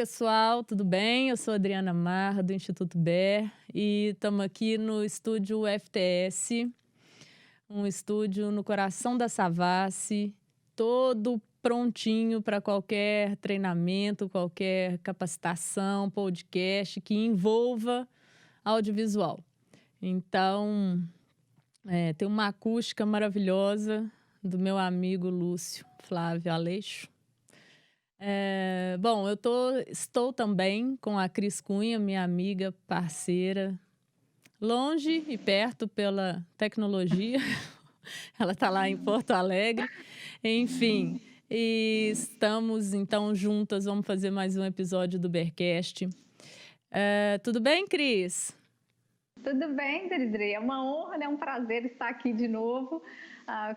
pessoal, tudo bem? Eu sou Adriana Marra, do Instituto BER, e estamos aqui no estúdio FTS, um estúdio no coração da Savassi, todo prontinho para qualquer treinamento, qualquer capacitação, podcast que envolva audiovisual. Então, tem uma acústica maravilhosa do meu amigo Lúcio Flávio Aleixo. Bom, estou também com a Cris Cunha, minha amiga, parceira, longe e perto pela tecnologia. Ela está lá em Porto Alegre. Enfim, e estamos então juntas, vamos fazer mais um episódio do BERcast. Tudo bem, Cris? Tudo bem, Dri? É uma honra, né? Um prazer estar aqui de novo,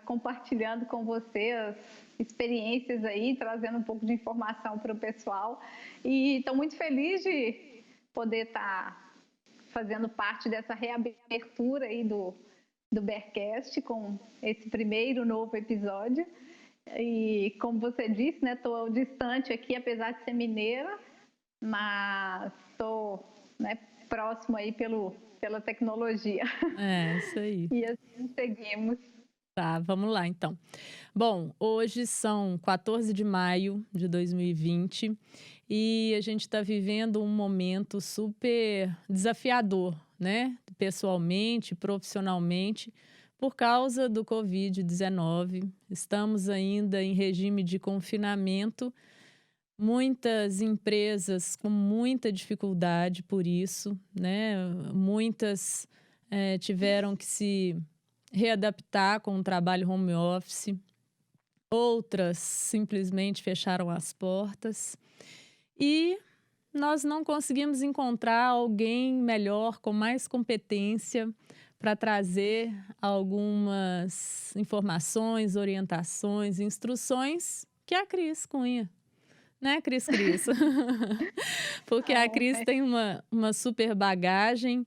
compartilhando com você as experiências aí, trazendo um pouco de informação para o pessoal. E estou muito feliz de poder estar fazendo parte dessa reabertura aí do BERcast com esse primeiro novo episódio. E como você disse, né? Estou distante aqui, apesar de ser mineira, mas estou, né, próximo aí pela tecnologia. Isso aí. E assim seguimos. Tá, vamos lá então. Bom, hoje são 14 de maio de 2020 e a gente está vivendo um momento super desafiador, né? Pessoalmente, profissionalmente, por causa do Covid-19. Estamos ainda em regime de confinamento, muitas empresas com muita dificuldade por isso, né? Muitas tiveram que se readaptar com o trabalho home office, outras simplesmente fecharam as portas e nós não conseguimos encontrar alguém melhor, com mais competência para trazer algumas informações, orientações, instruções que a Cris Cunha. Né, Cris? Porque a Cris tem uma super bagagem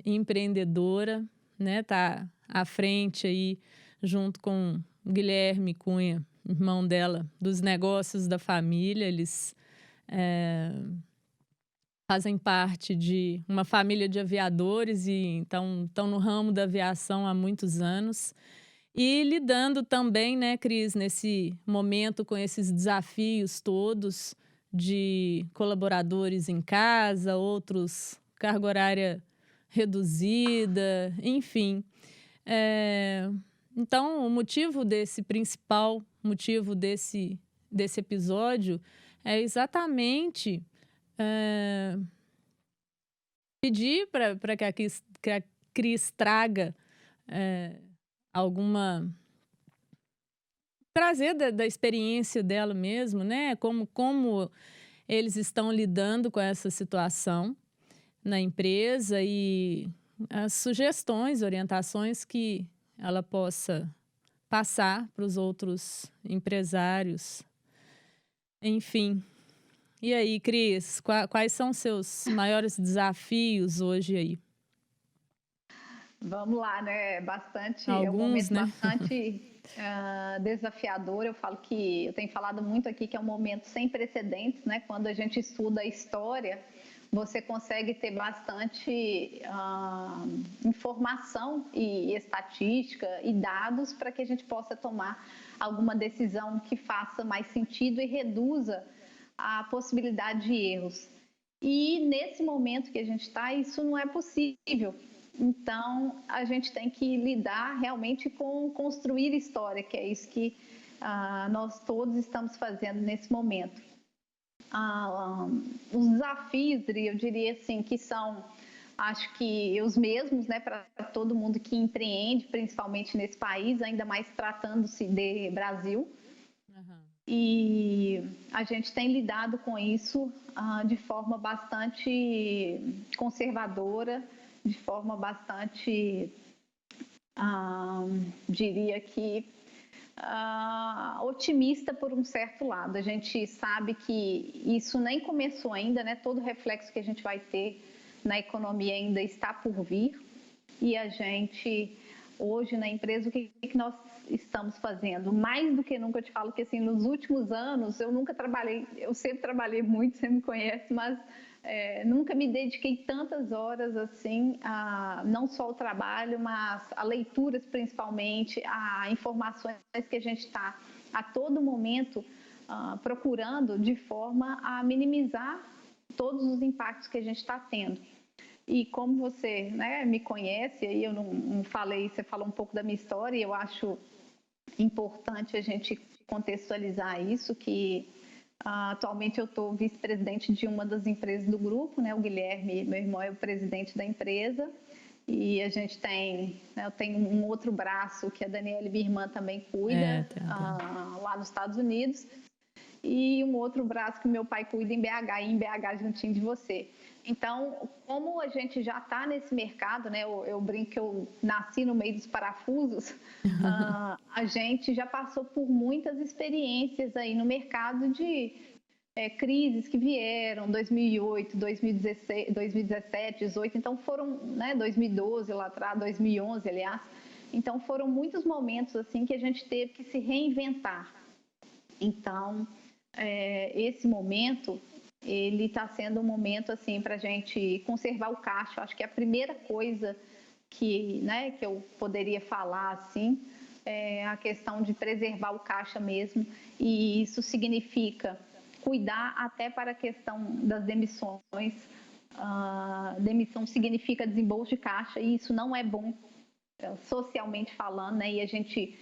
empreendedora, né? Tá à frente aí, junto com o Guilherme Cunha, irmão dela, dos negócios da família. Eles fazem parte de uma família de aviadores e então estão no ramo da aviação há muitos anos. E lidando também, né, Cris, nesse momento com esses desafios todos de colaboradores em casa, outros carga horária reduzida, enfim. Então, principal motivo desse episódio é exatamente pedir para que a Cris traga trazer da experiência dela mesmo, né? Como eles estão lidando com essa situação na empresa e as sugestões, orientações que ela possa passar para os outros empresários. Enfim. E aí, Cris, quais são seus maiores desafios hoje aí? Vamos lá, né? É um Alguns, momento né? bastante desafiador. Eu tenho falado muito aqui que é um momento sem precedentes, né? Quando a gente estuda a história, você consegue ter bastante informação e estatística e dados para que a gente possa tomar alguma decisão que faça mais sentido e reduza a possibilidade de erros. E nesse momento que a gente está, isso não é possível. Então, a gente tem que lidar realmente com construir história, que é isso que nós todos estamos fazendo nesse momento. Os desafios, eu diria assim, que são, acho que os mesmos, né, para todo mundo que empreende, principalmente nesse país, ainda mais tratando-se de Brasil. Uhum. E a gente tem lidado com isso de forma bastante conservadora, de forma bastante, diria que, otimista por um certo lado. A gente sabe que isso nem começou ainda, né? Todo o reflexo que a gente vai ter na economia ainda está por vir e a gente hoje na empresa, o que nós estamos fazendo. Mais do que nunca, eu te falo que assim, nos últimos anos, eu sempre trabalhei muito, você me conhece, mas nunca me dediquei tantas horas assim, não só ao trabalho, mas a leituras principalmente, a informações que a gente está a todo momento procurando de forma a minimizar todos os impactos que a gente está tendo. E como você, né, me conhece, aí eu não falei, você falou um pouco da minha história, e eu acho importante a gente contextualizar isso, que atualmente eu estou vice-presidente de uma das empresas do grupo, né, o Guilherme, meu irmão, é o presidente da empresa, e a gente tem, né, eu tenho um outro braço que a Daniela, minha irmã, também cuida, lá nos Estados Unidos, e um outro braço que o meu pai cuida em BH juntinho de você. Então, como a gente já está nesse mercado, né, eu brinco que eu nasci no meio dos parafusos, a gente já passou por muitas experiências aí no mercado de crises que vieram, 2008, 2016, 2017, 2018, então foram, né, 2012 lá atrás, 2011, aliás, então foram muitos momentos assim que a gente teve que se reinventar. Então, esse momento, ele está sendo um momento assim para a gente conservar o caixa. Acho que a primeira coisa que eu poderia falar assim é a questão de preservar o caixa mesmo, e isso significa cuidar até para a questão das demissões. Demissão significa desembolso de caixa, e isso não é bom socialmente falando, né? E a gente,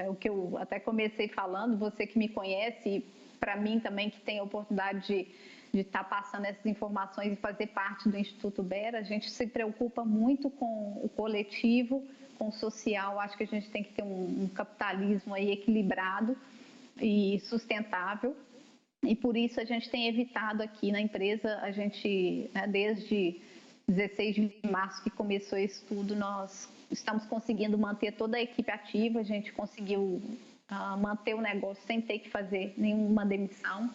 o que eu até comecei falando, você que me conhece, para mim também que tem a oportunidade de estar passando essas informações e fazer parte do Instituto Bera, a gente se preocupa muito com o coletivo, com o social. Acho que a gente tem que ter um capitalismo aí equilibrado e sustentável, e por isso a gente tem evitado aqui na empresa, a gente, né, desde 16 de março que começou esse estudo, nós estamos conseguindo manter toda a equipe ativa, a gente conseguiu manter o negócio sem ter que fazer nenhuma demissão.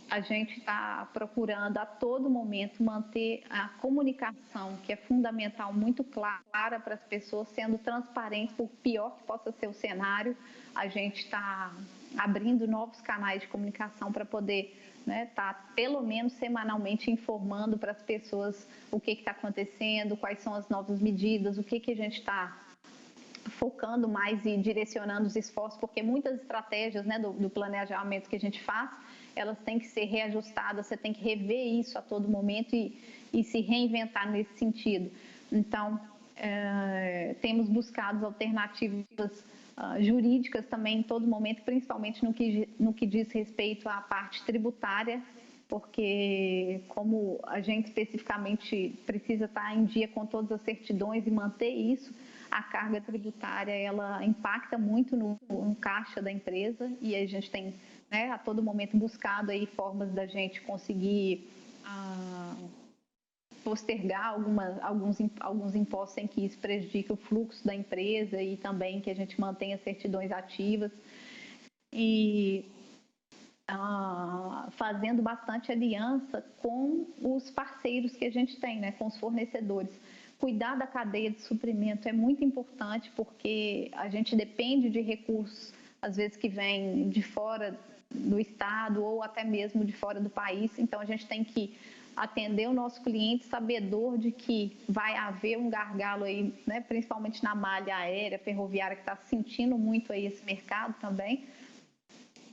A gente está procurando a todo momento manter a comunicação, que é fundamental, muito clara para as pessoas, sendo transparente, por pior que possa ser o cenário. A gente está abrindo novos canais de comunicação para poder estar, pelo menos semanalmente, informando para as pessoas o que está acontecendo, quais são as novas medidas, o que a gente está focando mais e direcionando os esforços, porque muitas estratégias, né, do planejamento que a gente faz, elas têm que ser reajustadas, você tem que rever isso a todo momento e se reinventar nesse sentido. Então, temos buscado alternativas jurídicas também em todo momento, principalmente no que diz respeito à parte tributária, porque como a gente especificamente precisa estar em dia com todas as certidões e manter isso, a carga tributária ela impacta muito no caixa da empresa, e a gente tem, né, a todo momento buscado aí formas da gente conseguir postergar alguns impostos sem que isso prejudique o fluxo da empresa, e também que a gente mantenha certidões ativas, e fazendo bastante aliança com os parceiros que a gente tem, né, com os fornecedores. Cuidar da cadeia de suprimento é muito importante, porque a gente depende de recursos, às vezes, que vêm de fora do estado ou até mesmo de fora do país. Então, a gente tem que atender o nosso cliente sabedor de que vai haver um gargalo aí, né, principalmente na malha aérea, ferroviária, que está sentindo muito aí esse mercado também,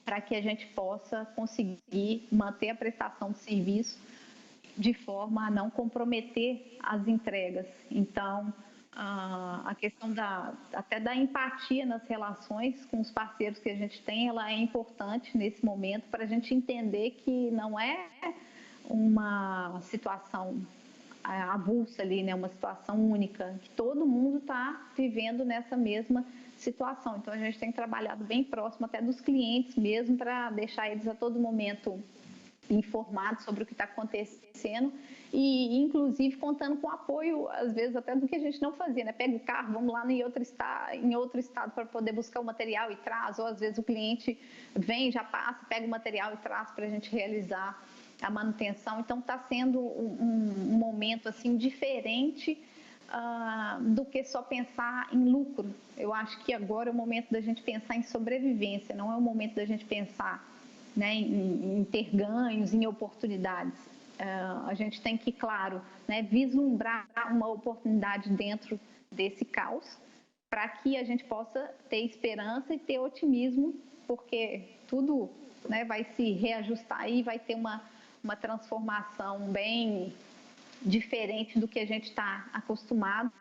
para que a gente possa conseguir manter a prestação de serviço de forma a não comprometer as entregas. Então, a questão até da empatia nas relações com os parceiros que a gente tem, ela é importante nesse momento, para a gente entender que não é uma situação avulsa ali, né, uma situação única, que todo mundo está vivendo nessa mesma situação. Então, a gente tem trabalhado bem próximo até dos clientes mesmo, para deixar eles a todo momento informados sobre o que está acontecendo, e inclusive contando com apoio, às vezes até do que a gente não fazia, né? Pega o carro, vamos lá em outro estado para poder buscar o material e traz, ou às vezes o cliente vem, já passa, pega o material e traz para a gente realizar a manutenção. Então está sendo um momento assim diferente do que só pensar em lucro. Eu acho que agora é o momento da gente pensar em sobrevivência, não é o momento da gente pensar, né, em ter ganhos, em oportunidades. A gente tem que, claro, né, vislumbrar uma oportunidade dentro desse caos, para que a gente possa ter esperança e ter otimismo, porque tudo, né, vai se reajustar e vai ter uma transformação bem diferente do que a gente está acostumado.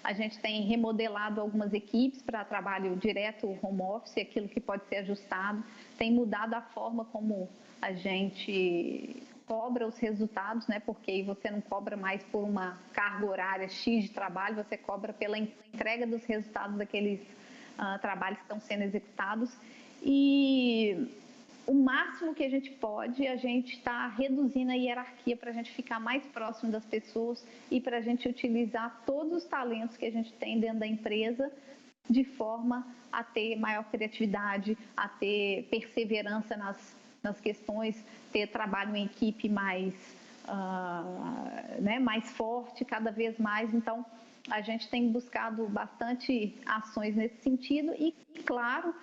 A gente tem remodelado algumas equipes para trabalho direto, home office, aquilo que pode ser ajustado. Tem mudado a forma como a gente cobra os resultados, né? Porque aí você não cobra mais por uma carga horária X de trabalho, você cobra pela entrega dos resultados daqueles trabalhos que estão sendo executados. E o máximo que a gente pode, a gente está reduzindo a hierarquia para a gente ficar mais próximo das pessoas e para a gente utilizar todos os talentos que a gente tem dentro da empresa de forma a ter maior criatividade, a ter perseverança nas questões, ter trabalho em equipe mais, né, mais forte, cada vez mais. Então, a gente tem buscado bastante ações nesse sentido e, claro,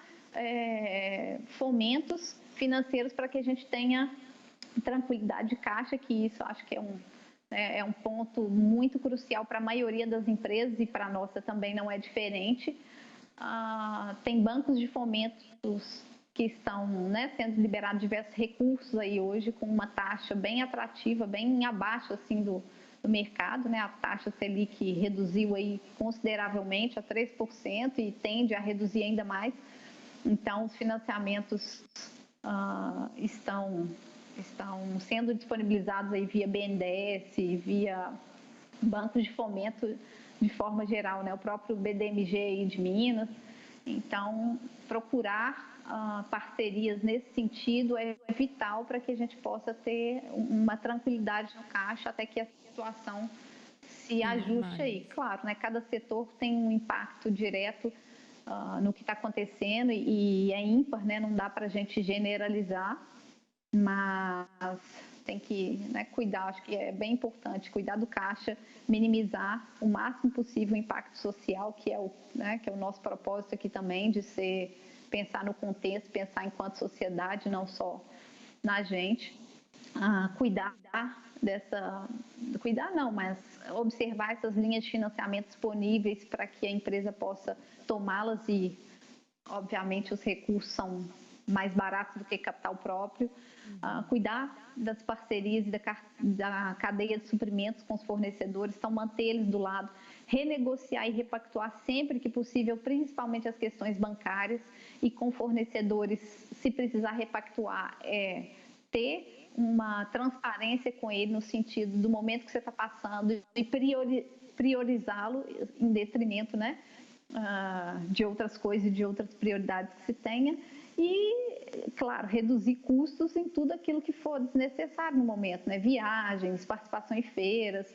fomentos financeiros para que a gente tenha tranquilidade de caixa, que isso acho que é um ponto muito crucial para a maioria das empresas e para a nossa também não é diferente. Tem bancos de fomentos que estão, né, sendo liberados diversos recursos aí hoje com uma taxa bem atrativa, bem abaixo assim do mercado, né? A taxa Selic reduziu aí consideravelmente a 3% e tende a reduzir ainda mais. Então, os financiamentos estão sendo disponibilizados aí via BNDES, via bancos de fomento de forma geral, né? O próprio BDMG aí de Minas. Então, procurar parcerias nesse sentido é vital para que a gente possa ter uma tranquilidade no caixa até que a situação se ajuste aí. Claro, né? Cada setor tem um impacto direto no que está acontecendo e é ímpar, né? Não dá para a gente generalizar, mas tem que, né, cuidar, acho que é bem importante, cuidar do caixa, minimizar o máximo possível o impacto social, que é o nosso propósito aqui também, de pensar no contexto, pensar enquanto sociedade, não só na gente, mas observar essas linhas de financiamento disponíveis para que a empresa possa tomá-las e, obviamente, os recursos são mais baratos do que capital próprio. Cuidar das parcerias e da cadeia de suprimentos com os fornecedores, então manter eles do lado, renegociar e repactuar sempre que possível, principalmente as questões bancárias, e com fornecedores, se precisar repactuar, ter uma transparência com ele no sentido do momento que você está passando e priorizá-lo em detrimento, né, de outras coisas e de outras prioridades que se tenha. E, claro, reduzir custos em tudo aquilo que for desnecessário no momento, né? Viagens, participação em feiras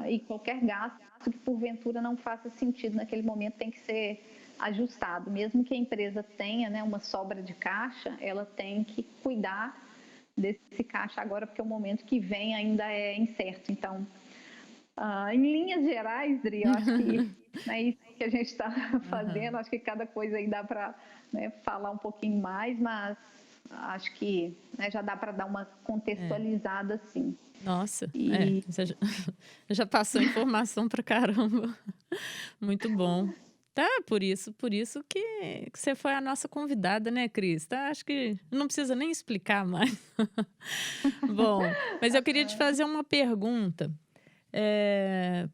e qualquer gasto que porventura não faça sentido naquele momento tem que ser ajustado. Mesmo que a empresa tenha, né, uma sobra de caixa, ela tem que cuidar desse caixa agora, porque o momento que vem ainda é incerto. Então, em linhas gerais, Dri, eu acho que é isso que a gente está fazendo. Acho que cada coisa aí dá para, né, falar um pouquinho mais, mas acho que, né, já dá para dar uma contextualizada, assim. Nossa, você já passou informação para caramba. Muito bom. Tá, por isso que você foi a nossa convidada, né, Cris? Tá, acho que não precisa nem explicar mais. Bom, mas eu queria te fazer uma pergunta,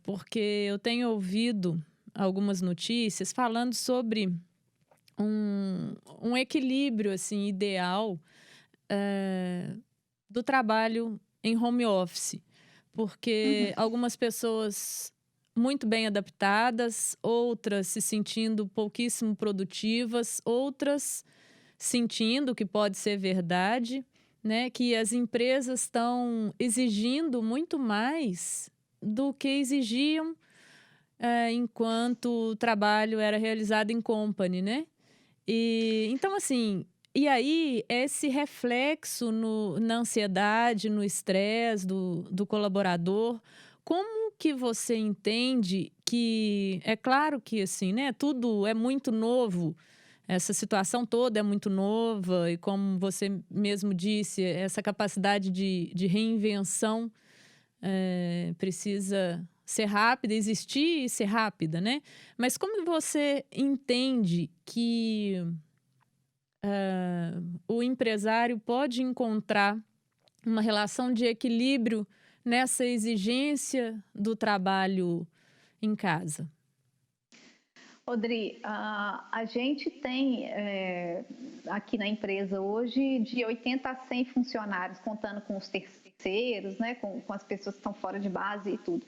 porque eu tenho ouvido algumas notícias falando sobre um equilíbrio assim, ideal do trabalho em home office, porque algumas pessoas muito bem adaptadas, outras se sentindo pouquíssimo produtivas, outras sentindo que pode ser verdade, né, que as empresas estão exigindo muito mais do que exigiam enquanto o trabalho era realizado em company, né? E então, assim, e aí esse reflexo na ansiedade, no estresse do colaborador, como que você entende que é claro que assim, né, tudo é muito novo, essa situação toda é muito nova e como você mesmo disse, essa capacidade de reinvenção precisa ser rápida, existir e ser rápida, né? Mas como você entende que o empresário pode encontrar uma relação de equilíbrio nessa exigência do trabalho em casa? Odri, a gente tem aqui na empresa hoje de 80 a 100 funcionários, contando com os terceiros, né, com as pessoas que estão fora de base e tudo.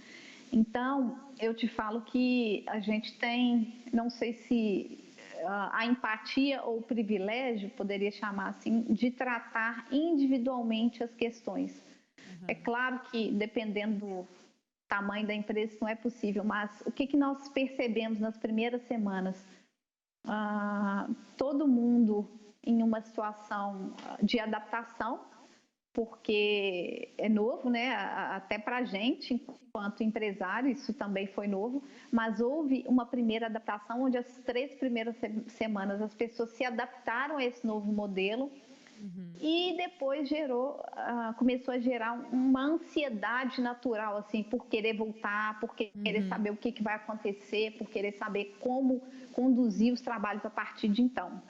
Então, eu te falo que a gente tem, não sei se a empatia ou o privilégio, poderia chamar assim, de tratar individualmente as questões. É claro que, dependendo do tamanho da empresa, isso não é possível, mas o que nós percebemos nas primeiras semanas? Todo mundo em uma situação de adaptação, porque é novo, né? Até para a gente, enquanto empresário, isso também foi novo, mas houve uma primeira adaptação, onde as 3 primeiras semanas as pessoas se adaptaram a esse novo modelo. E depois começou a gerar uma ansiedade natural, assim, por querer voltar, por querer saber o que vai acontecer, por querer saber como conduzir os trabalhos a partir de então.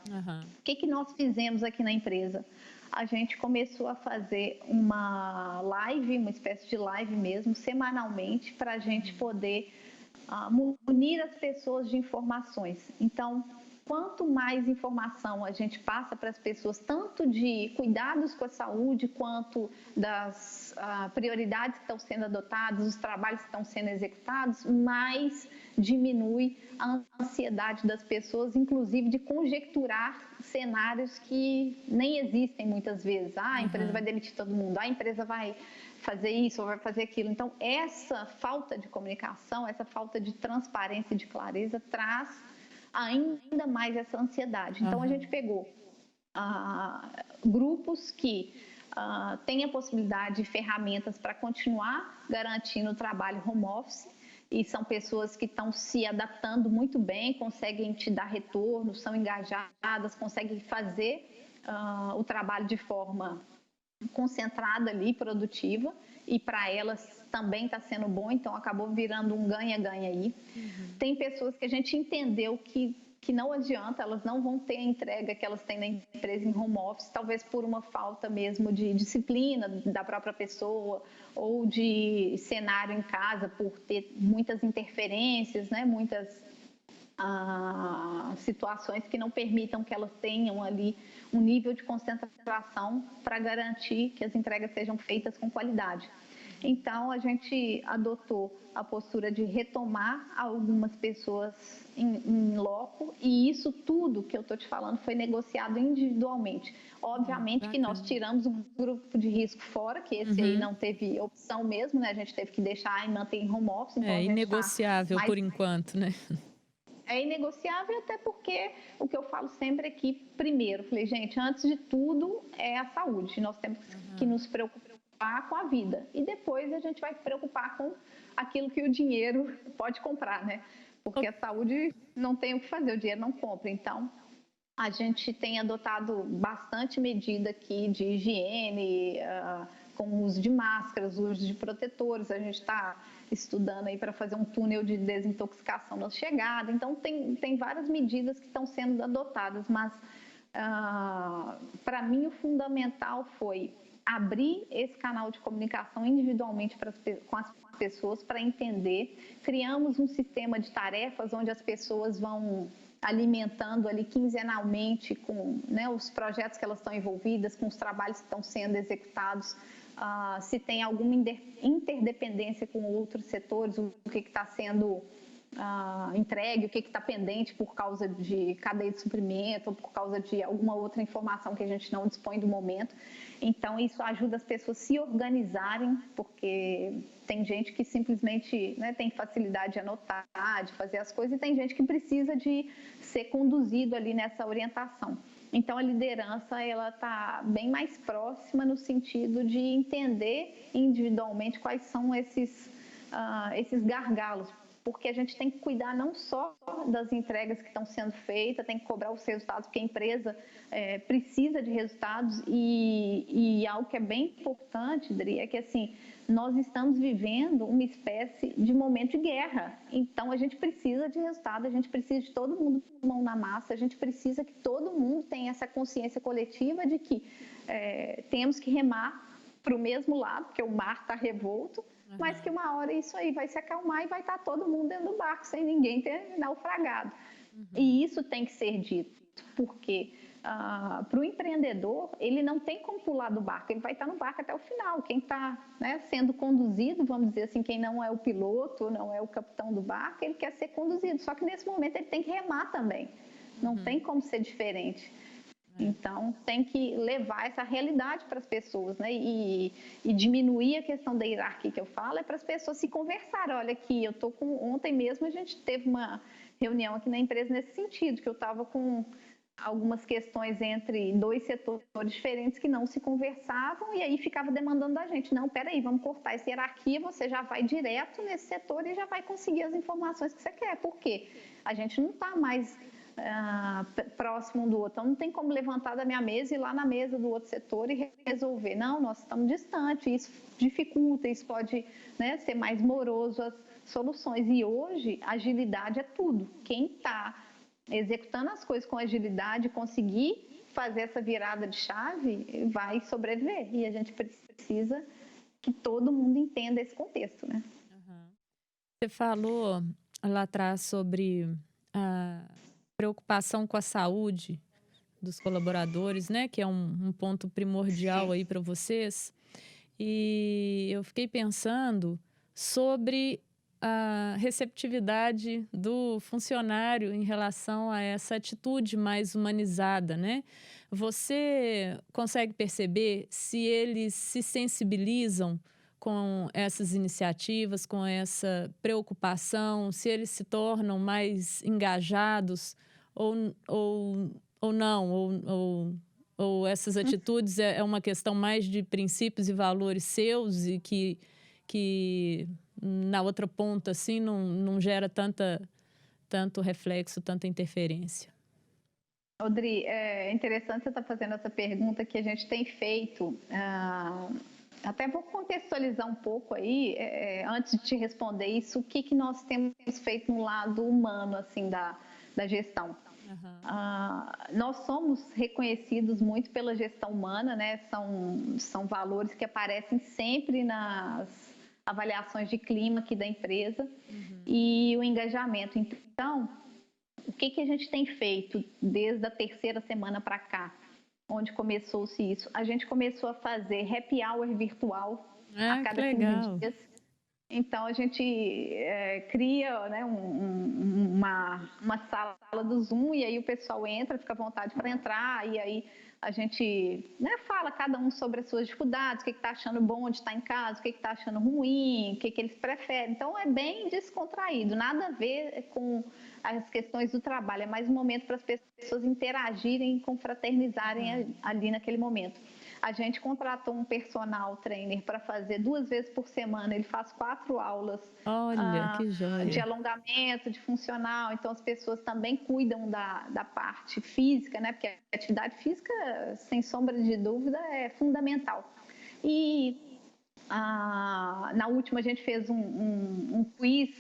O que nós fizemos aqui na empresa? A gente começou a fazer uma live, uma espécie de live mesmo, semanalmente, para a gente poder munir as pessoas de informações. Então, quanto mais informação a gente passa para as pessoas, tanto de cuidados com a saúde, quanto das prioridades que estão sendo adotadas, os trabalhos que estão sendo executados, mais diminui a ansiedade das pessoas, inclusive de conjecturar cenários que nem existem muitas vezes. A empresa vai demitir todo mundo, a empresa vai fazer isso ou vai fazer aquilo. Então, essa falta de comunicação, essa falta de transparência e de clareza traz ainda mais essa ansiedade. Então, a gente pegou grupos que têm a possibilidade de ferramentas para continuar garantindo o trabalho home office, e são pessoas que estão se adaptando muito bem, conseguem te dar retorno, são engajadas, conseguem fazer o trabalho de forma concentrada ali, produtiva, e para elas também está sendo bom, então acabou virando um ganha-ganha aí. Tem pessoas que a gente entendeu que não adianta, elas não vão ter a entrega que elas têm na empresa em home office, talvez por uma falta mesmo de disciplina da própria pessoa, ou de cenário em casa, por ter muitas interferências, né, muitas situações que não permitam que elas tenham ali um nível de concentração para garantir que as entregas sejam feitas com qualidade. Então, a gente adotou a postura de retomar algumas pessoas em loco, e isso tudo que eu estou te falando foi negociado individualmente. Obviamente que nós tiramos um grupo de risco fora, que esse aí não teve opção mesmo, né? A gente teve que deixar e manter em home office. Então É inegociável por enquanto, né? É inegociável, até porque o que eu falo sempre é que, primeiro, falei, gente, antes de tudo é a saúde. Nós temos que nos preocupar com a vida. E depois a gente vai se preocupar com aquilo que o dinheiro pode comprar, né? Porque a saúde não tem o que fazer, o dinheiro não compra. Então, a gente tem adotado bastante medida aqui de higiene, com o uso de máscaras, o uso de protetores. A gente está estudando aí para fazer um túnel de desintoxicação na chegada. Então, tem várias medidas que estão sendo adotadas, mas para mim o fundamental foi abrir esse canal de comunicação individualmente com as pessoas para entender. Criamos um sistema de tarefas onde as pessoas vão alimentando ali quinzenalmente com, né, os projetos que elas estão envolvidas, com os trabalhos que estão sendo executados, se tem alguma interdependência com outros setores, o que está sendo entregue, o que está pendente por causa de cadeia de suprimento ou por causa de alguma outra informação que a gente não dispõe do momento. Então, isso ajuda as pessoas a se organizarem, porque tem gente que simplesmente, né, tem facilidade de anotar, de fazer as coisas, e tem gente que precisa de ser conduzido ali nessa orientação. Então, a liderança ela está bem mais próxima no sentido de entender individualmente quais são esses esses gargalos, porque a gente tem que cuidar não só das entregas que estão sendo feitas, tem que cobrar os resultados, porque a empresa precisa de resultados e algo que é bem importante, Dri, é que assim, nós estamos vivendo uma espécie de momento de guerra, então a gente precisa de resultado, a gente precisa de todo mundo com mão na massa, a gente precisa que todo mundo tenha essa consciência coletiva de que temos que remar para o mesmo lado, porque o mar está revolto, mas que uma hora isso aí vai se acalmar e vai estar todo mundo dentro do barco, sem ninguém ter naufragado. E isso tem que ser dito, porque para o empreendedor, ele não tem como pular do barco, ele vai estar no barco até o final. Quem está sendo conduzido, vamos dizer assim, quem não é o piloto, não é o capitão do barco, ele quer ser conduzido, só que nesse momento ele tem que remar também, não tem como ser diferente. Então, tem que levar essa realidade para as pessoas, né? E diminuir a questão da hierarquia que eu falo, é para as pessoas se conversarem. Olha aqui, eu estou com... Ontem mesmo a gente teve uma reunião aqui na empresa nesse sentido, que eu estava com algumas questões entre dois setores diferentes que não se conversavam e aí ficava demandando da gente. Não, peraí, vamos cortar essa hierarquia, você já vai direto nesse setor e já vai conseguir as informações que você quer. Por quê? A gente não está mais... próximo um do outro. Então, não tem como levantar da minha mesa e ir lá na mesa do outro setor e resolver. Não, nós estamos distantes, isso dificulta, isso pode ser mais moroso as soluções. E hoje, agilidade é tudo. Quem está executando as coisas com agilidade, conseguir fazer essa virada de chave, vai sobreviver. E a gente precisa que todo mundo entenda esse contexto, né? Você falou lá atrás sobre a preocupação com a saúde dos colaboradores, né? Que é um ponto primordial aí para vocês. E eu fiquei pensando sobre a receptividade do funcionário em relação a essa atitude mais humanizada, né? Você consegue perceber se eles se sensibilizam com essas iniciativas, com essa preocupação, se eles se tornam mais engajados ou não, ou essas atitudes é uma questão mais de princípios e valores seus e que na outra ponta assim não gera tanto reflexo, tanta interferência? Audrey, é interessante você estar fazendo essa pergunta que a gente tem feito. Até vou contextualizar um pouco aí, antes de te responder isso, o que nós temos feito no lado humano assim da gestão. Nós somos reconhecidos muito pela gestão humana, né? São valores que aparecem sempre nas avaliações de clima aqui da empresa e o engajamento. Então, o que a gente tem feito desde a terceira semana para cá, onde começou-se isso? A gente começou a fazer happy hour virtual a cada 15 dias. Então, a gente cria uma sala do Zoom e aí o pessoal entra, fica à vontade para entrar e aí a gente fala cada um sobre as suas dificuldades, o que está achando bom de estar em casa, o que está achando ruim, o que eles preferem. Então, é bem descontraído, nada a ver com as questões do trabalho, é mais um momento para as pessoas interagirem, confraternizarem ali naquele momento. A gente contratou um personal trainer para fazer 2 vezes por semana, ele faz 4 aulas. Olha, que joia. De alongamento, de funcional, então as pessoas também cuidam da parte física, né? Porque a atividade física, sem sombra de dúvida, é fundamental. E na última a gente fez um quiz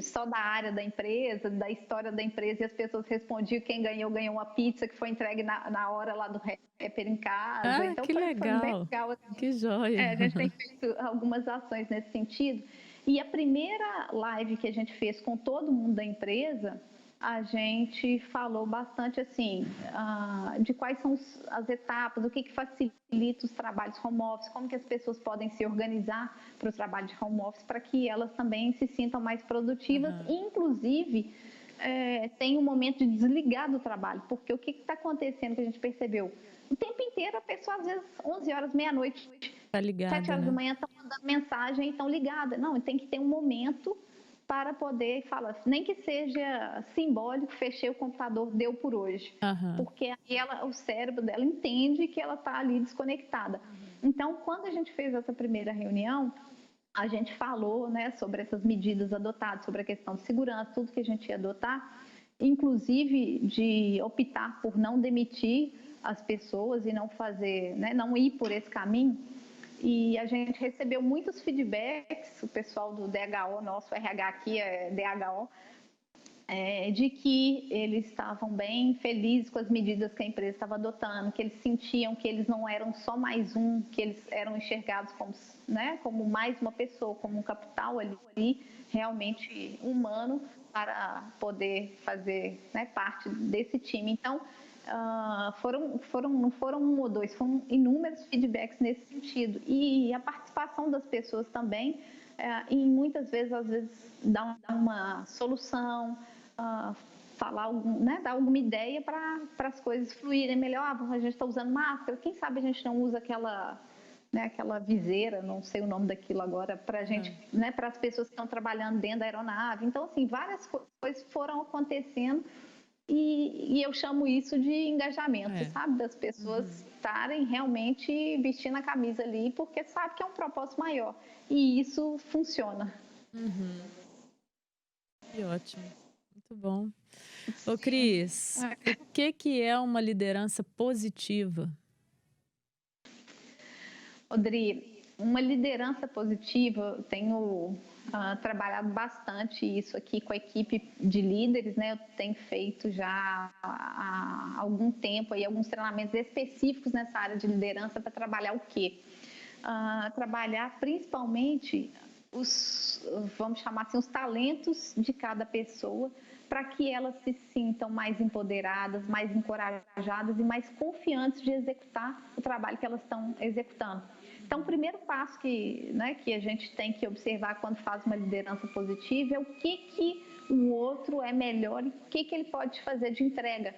só da área da empresa, da história da empresa, e as pessoas respondiam, quem ganhou uma pizza que foi entregue na hora lá do rapper em casa. Então que legal. Foi bem legal assim. Que joia. A gente tem feito algumas ações nesse sentido. E a primeira live que a gente fez com todo mundo da empresa, a gente falou bastante assim, de quais são as etapas, o que facilita os trabalhos home office, como que as pessoas podem se organizar para o trabalho de home office, para que elas também se sintam mais produtivas, e inclusive tem um momento de desligar do trabalho, porque o que está acontecendo que a gente percebeu? O tempo inteiro a pessoa, às vezes, 11 horas, meia-noite, tá ligada, 7 horas da manhã, estão mandando mensagem e estão ligadas. Não, tem que ter um momento para poder falar, nem que seja simbólico, fechei o computador, deu por hoje. Porque aí o cérebro dela entende que ela está ali desconectada. Então, quando a gente fez essa primeira reunião, a gente falou, né, sobre essas medidas adotadas, sobre a questão de segurança, tudo que a gente ia adotar, inclusive de optar por não demitir as pessoas e não fazer, né, não ir por esse caminho. E a gente recebeu muitos feedbacks, o pessoal do DHO, nosso RH aqui é DHO, de que eles estavam bem felizes com as medidas que a empresa estava adotando, que eles sentiam que eles não eram só mais um, que eles eram enxergados como, né, como mais uma pessoa, como um capital ali realmente humano para poder fazer, né, parte desse time. Então, não foram um ou dois, foram inúmeros feedbacks nesse sentido. E a participação das pessoas também, e muitas vezes, às vezes, dá uma solução, falar, né, dar alguma ideia para as coisas fluírem melhor. A gente está usando máscara, quem sabe a gente não usa aquela, né, aquela viseira, não sei o nome daquilo agora, para a gente, né, para as pessoas que estão trabalhando dentro da aeronave. Então, assim, várias coisas foram acontecendo e eu chamo isso de engajamento, sabe? Das pessoas estarem realmente vestindo a camisa ali, porque sabe que é um propósito maior. E isso funciona. Que ótimo. Muito bom. Ô, Cris, o que é uma liderança positiva? Odri, uma liderança positiva, eu tenho trabalhado bastante isso aqui com a equipe de líderes, né? Eu tenho feito já há algum tempo aí, alguns treinamentos específicos nessa área de liderança para trabalhar o quê? Trabalhar principalmente vamos chamar assim, os talentos de cada pessoa, para que elas se sintam mais empoderadas, mais encorajadas e mais confiantes de executar o trabalho que elas estão executando. Então, o primeiro passo que a gente tem que observar quando faz uma liderança positiva é o que o outro é melhor e o que ele pode fazer de entrega.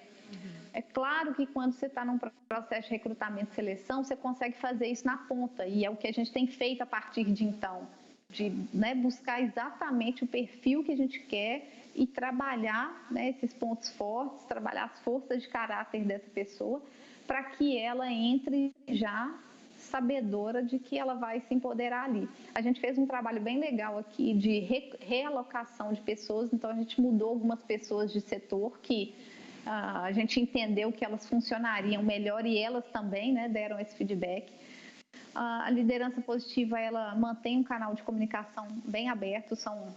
É claro que quando você está num processo de recrutamento e seleção, você consegue fazer isso na ponta, e é o que a gente tem feito a partir de então, de, né, buscar exatamente o perfil que a gente quer e trabalhar, né, esses pontos fortes, trabalhar as forças de caráter dessa pessoa, para que ela entre já sabedora de que ela vai se empoderar ali. A gente fez um trabalho bem legal aqui de realocação de pessoas, então a gente mudou algumas pessoas de setor que a gente entendeu que elas funcionariam melhor e elas também, né, deram esse feedback. A liderança positiva, ela mantém um canal de comunicação bem aberto, são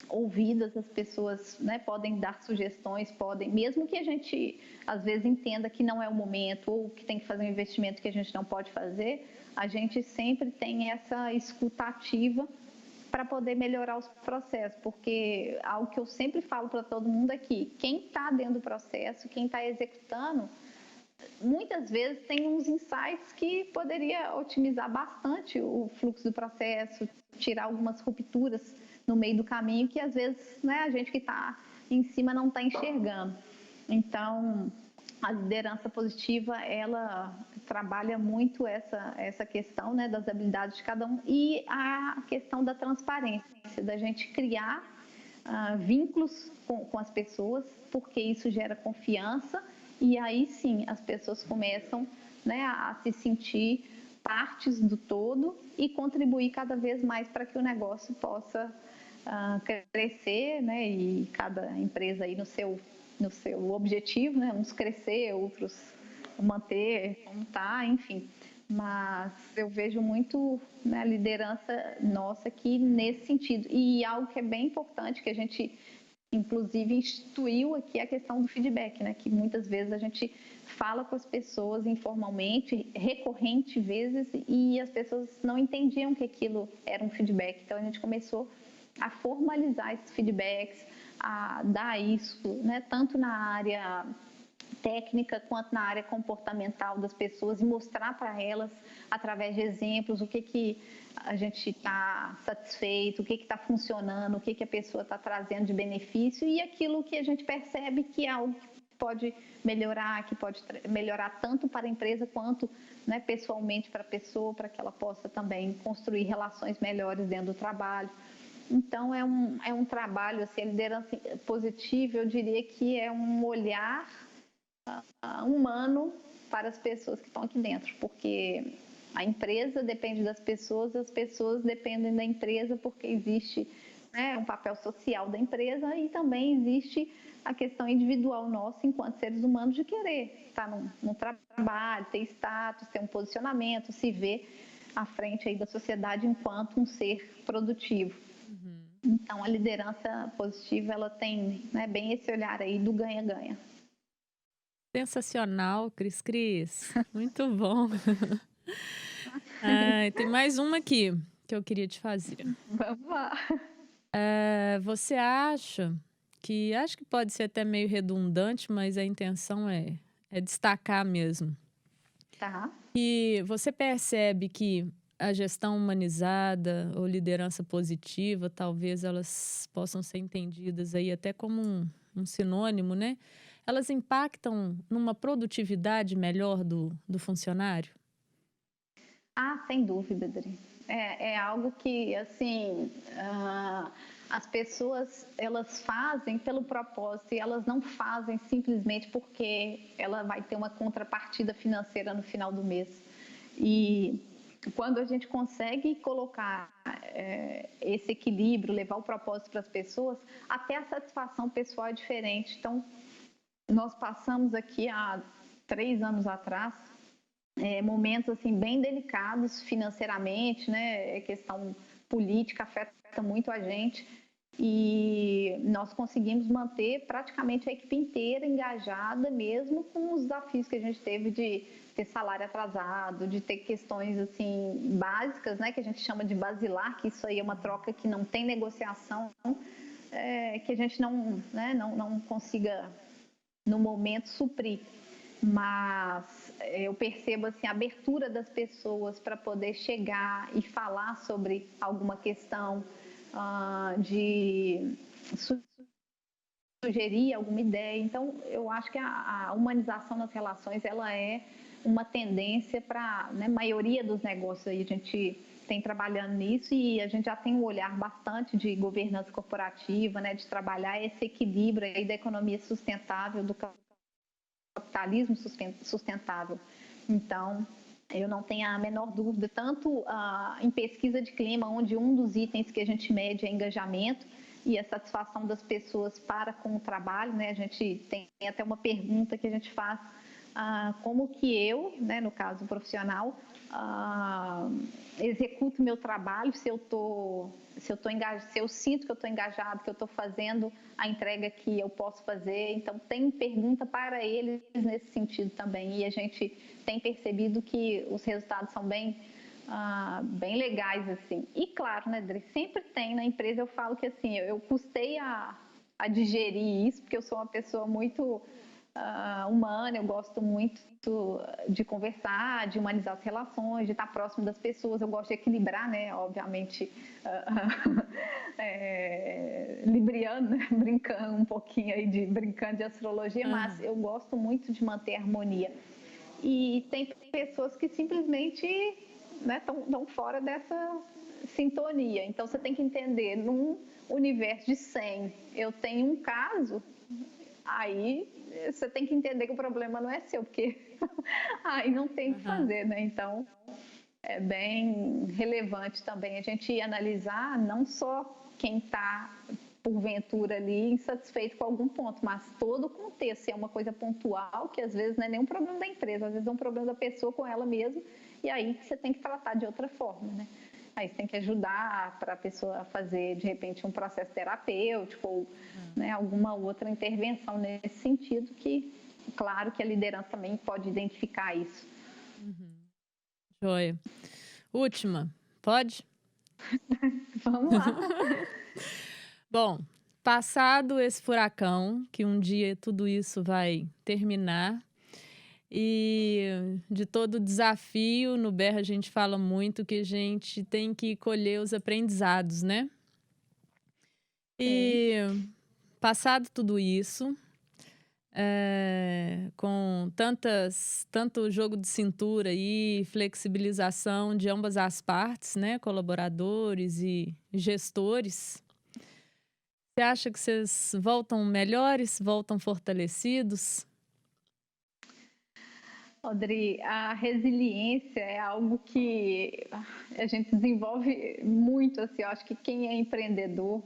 ouvidas, as pessoas, né, podem dar sugestões, podem, mesmo que a gente às vezes entenda que não é o momento ou que tem que fazer um investimento que a gente não pode fazer, a gente sempre tem essa escuta ativa para poder melhorar os processos, porque algo que eu sempre falo para todo mundo aqui, quem está dentro do processo, quem está executando, muitas vezes tem uns insights que poderia otimizar bastante o fluxo do processo, tirar algumas rupturas no meio do caminho que às vezes, né, a gente que está em cima não está enxergando. Então, a liderança positiva, ela trabalha muito essa questão, né, das habilidades de cada um e a questão da transparência, da gente criar vínculos com as pessoas, porque isso gera confiança e aí sim as pessoas começam, né, a se sentir partes do todo e contribuir cada vez mais para que o negócio possa crescer, né, e cada empresa aí no seu objetivo, né, uns crescer, outros manter como está, enfim. Mas eu vejo muito, né, a liderança nossa aqui nesse sentido. E algo que é bem importante, que a gente inclusive instituiu aqui, é a questão do feedback, né, que muitas vezes a gente fala com as pessoas informalmente, recorrente vezes, e as pessoas não entendiam que aquilo era um feedback. Então a gente começou a formalizar esses feedbacks, a dar isso, né, tanto na área técnica quanto na área comportamental das pessoas e mostrar para elas, através de exemplos, o que a gente está satisfeito, o que está funcionando, o que a pessoa está trazendo de benefício e aquilo que a gente percebe que é algo que pode melhorar, que pode melhorar tanto para a empresa quanto, né, pessoalmente para a pessoa, para que ela possa também construir relações melhores dentro do trabalho. Então, é um trabalho, assim, a liderança positiva, eu diria que é um olhar humano para as pessoas que estão aqui dentro, porque A empresa depende das pessoas, as pessoas dependem da empresa, porque existe, né, um papel social da empresa e também existe a questão individual nossa, enquanto seres humanos, de querer estar num trabalho, ter status, ter um posicionamento, se ver à frente aí da sociedade enquanto um ser produtivo. Então, a liderança positiva, ela tem, né, bem esse olhar aí do ganha-ganha. Sensacional, Cris. Muito bom. Tem mais uma aqui que eu queria te fazer. Vamos lá. Você acha que, acho que pode ser até meio redundante, mas a intenção é destacar mesmo, Tá. e você percebe que a gestão humanizada ou liderança positiva, talvez elas possam ser entendidas aí até como um sinônimo, né? Elas impactam numa produtividade melhor do funcionário? Sem dúvida, Adri. É algo que, assim, as pessoas, elas fazem pelo propósito e elas não fazem simplesmente porque ela vai ter uma contrapartida financeira no final do mês. E quando a gente consegue colocar esse equilíbrio, levar o propósito para as pessoas, até a satisfação pessoal é diferente. Então, nós passamos aqui há 3 anos atrás momentos assim bem delicados financeiramente, né? Questão política afeta muito a gente e nós conseguimos manter praticamente a equipe inteira engajada, mesmo com os desafios que a gente teve de ter salário atrasado, de ter questões assim básicas, né? Que a gente chama de basilar, que isso aí é uma troca que não tem negociação, que a gente não, né? não consiga no momento suprir. Mas eu percebo assim, a abertura das pessoas para poder chegar e falar sobre alguma questão, de sugerir alguma ideia. Então, eu acho que a humanização nas relações, ela é uma tendência para, né, a maioria dos negócios aí, a gente tem trabalhando nisso e a gente já tem um olhar bastante de governança corporativa, né, de trabalhar esse equilíbrio aí da economia sustentável, do capitalismo sustentável. Então, eu não tenho a menor dúvida, tanto em pesquisa de clima, onde um dos itens que a gente mede é engajamento e a satisfação das pessoas para com o trabalho, né? A gente tem até uma pergunta que a gente faz, como que eu, né, no caso profissional, executo meu trabalho, se eu sinto que eu estou engajado, que eu estou fazendo a entrega que eu posso fazer. Então, tem pergunta para eles nesse sentido também. E a gente tem percebido que os resultados são bem legais, assim. E claro, né, Dri, sempre tem na empresa, eu falo que assim, eu custei a digerir isso, porque eu sou uma pessoa muito humana, eu gosto muito de conversar, de humanizar as relações, de estar próximo das pessoas, eu gosto de equilibrar, né, obviamente, libriano, né? Brincando um pouquinho aí brincando de astrologia, mas eu gosto muito de manter a harmonia. E tem pessoas que simplesmente estão fora dessa sintonia, então você tem que entender, num universo de 100, eu tenho um caso, aí você tem que entender que o problema não é seu, porque aí não tem o que fazer, né? Então, é bem relevante também a gente analisar não só quem está, porventura, ali insatisfeito com algum ponto, mas todo o contexto. Se é uma coisa pontual, que às vezes não é nem um problema da empresa, às vezes é um problema da pessoa com ela mesma, e aí você tem que tratar de outra forma, né? Aí você tem que ajudar para a pessoa fazer, de repente, um processo terapêutico ou né, alguma outra intervenção nesse sentido, que, claro, que a liderança também pode identificar isso. Joia. Última, pode? Vamos lá. Bom, passado esse furacão, que um dia tudo isso vai terminar, e de todo o desafio, no Berra a gente fala muito que a gente tem que colher os aprendizados, né? E passado tudo isso, com tanto jogo de cintura e flexibilização de ambas as partes, né? Colaboradores e gestores, você acha que vocês voltam melhores, voltam fortalecidos? Audrey, a resiliência é algo que a gente desenvolve muito, assim, eu acho que quem é empreendedor,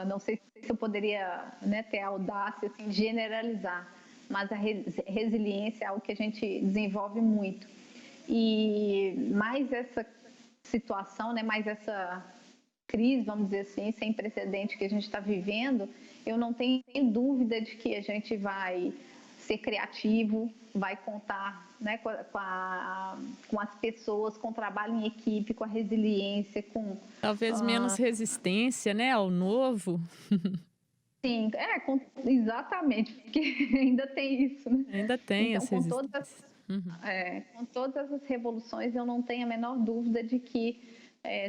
não sei se eu poderia, né, ter a audácia, assim, de generalizar, mas a resiliência é algo que a gente desenvolve muito. E mais essa situação, né, mais essa crise, vamos dizer assim, sem precedente que a gente está vivendo, eu não tenho dúvida de que a gente vai ser criativo, vai contar, né, com as pessoas, com o trabalho em equipe, com a resiliência, com... Talvez menos resistência, né, ao novo. Sim, exatamente, porque ainda tem isso, né? Ainda tem Então, essa resistência. com todas as revoluções, eu não tenho a menor dúvida de que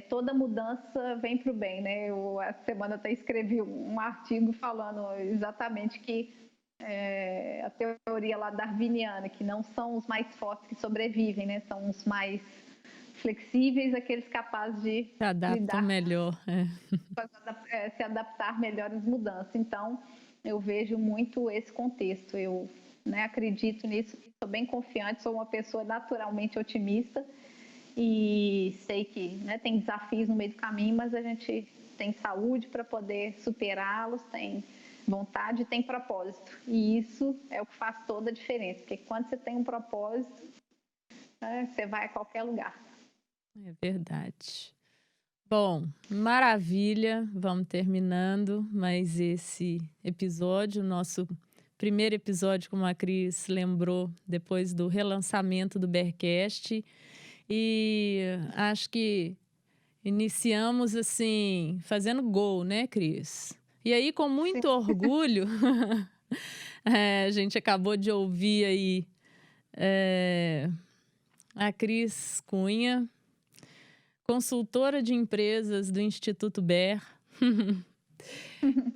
toda mudança vem para o bem, né? Eu, essa semana até escrevi um artigo falando exatamente que a teoria lá darwiniana, que não são os mais fortes que sobrevivem, né? São os mais flexíveis, aqueles capazes de Se adaptam melhor. Se adaptar melhor às mudanças. Então, eu vejo muito esse contexto. Eu, né, acredito nisso, estou bem confiante, sou uma pessoa naturalmente otimista e sei que, né, tem desafios no meio do caminho, mas a gente tem saúde para poder superá-los, tem vontade e tem propósito. E isso é o que faz toda a diferença, porque quando você tem um propósito, né, você vai a qualquer lugar. É verdade. Bom, maravilha, vamos terminando mais esse episódio, nosso primeiro episódio, como a Cris lembrou, depois do relançamento do Bearcast. E acho que iniciamos assim, fazendo gol, né, Cris? E aí, com muito orgulho, a gente acabou de ouvir aí a Cris Cunha, consultora de empresas do Instituto BER.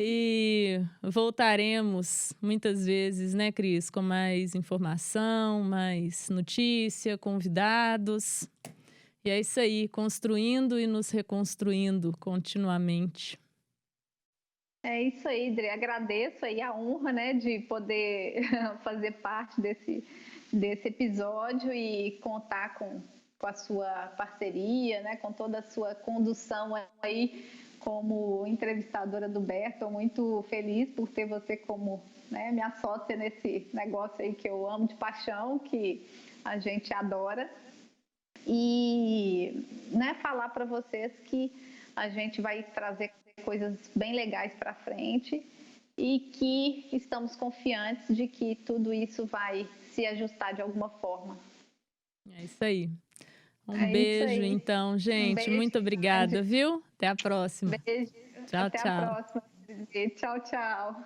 E voltaremos muitas vezes, né, Cris, com mais informação, mais notícia, convidados. E é isso aí, construindo e nos reconstruindo continuamente. É isso aí, Dri. Agradeço aí a honra, né, de poder fazer parte desse episódio e contar com a sua parceria, né, com toda a sua condução aí como entrevistadora do BER. Estou muito feliz por ter você como, né, minha sócia nesse negócio aí que eu amo de paixão, que a gente adora. E, né, falar para vocês que a gente vai trazer coisas bem legais para frente e que estamos confiantes de que tudo isso vai se ajustar de alguma forma. É isso aí. Beijo, então, gente. Beijo, muito obrigada, viu? Até a próxima. Beijo. Tchau, Até tchau. a próxima. Tchau, tchau.